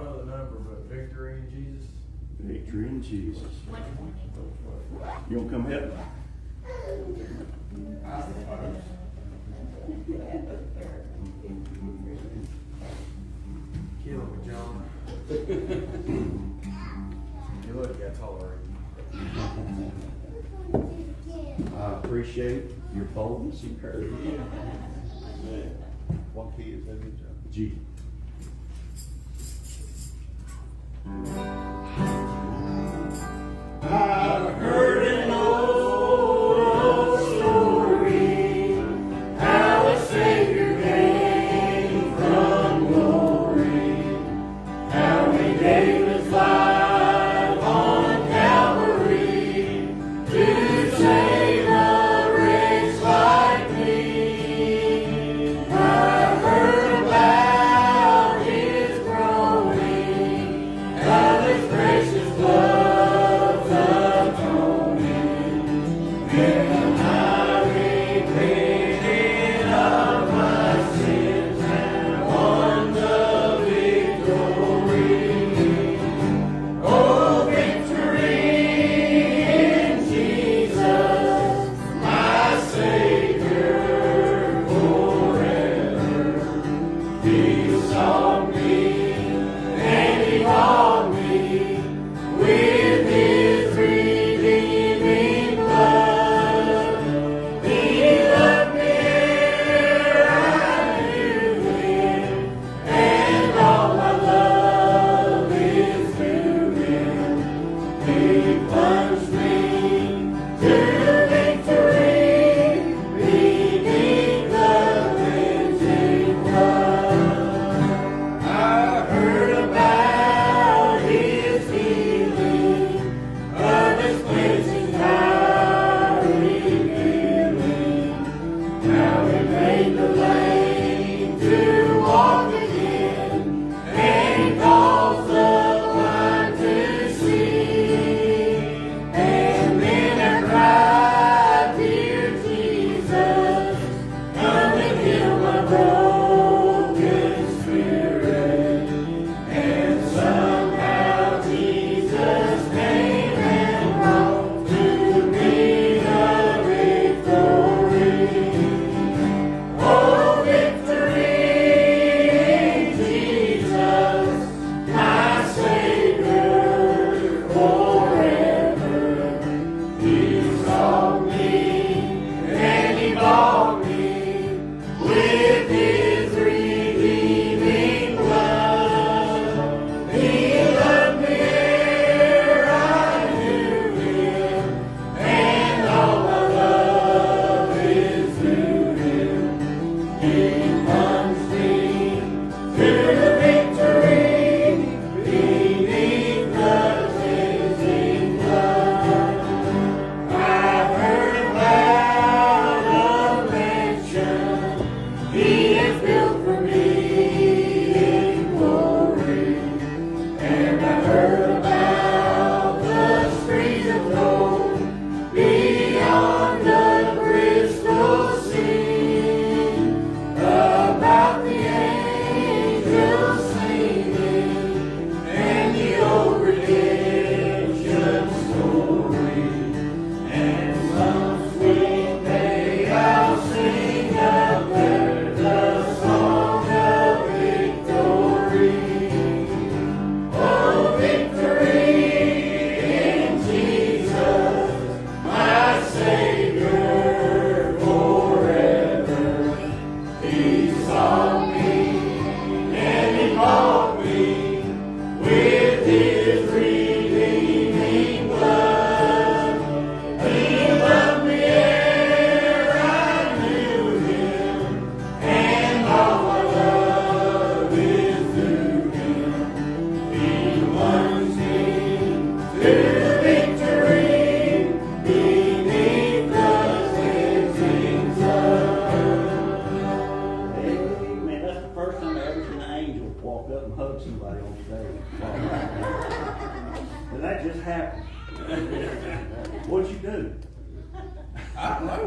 know the number, but victory in Jesus. Victory in Jesus. 120. You want to come help me? Kill him, John. You look, that's taller. I appreciate your boldness and courage. What key is that in, John? G. I've heard an old story, how a Savior came from glory, how He gave His life on Calvary to save a wretch like me. I heard about His groaning, of His precious blood. What'd you do? I don't know.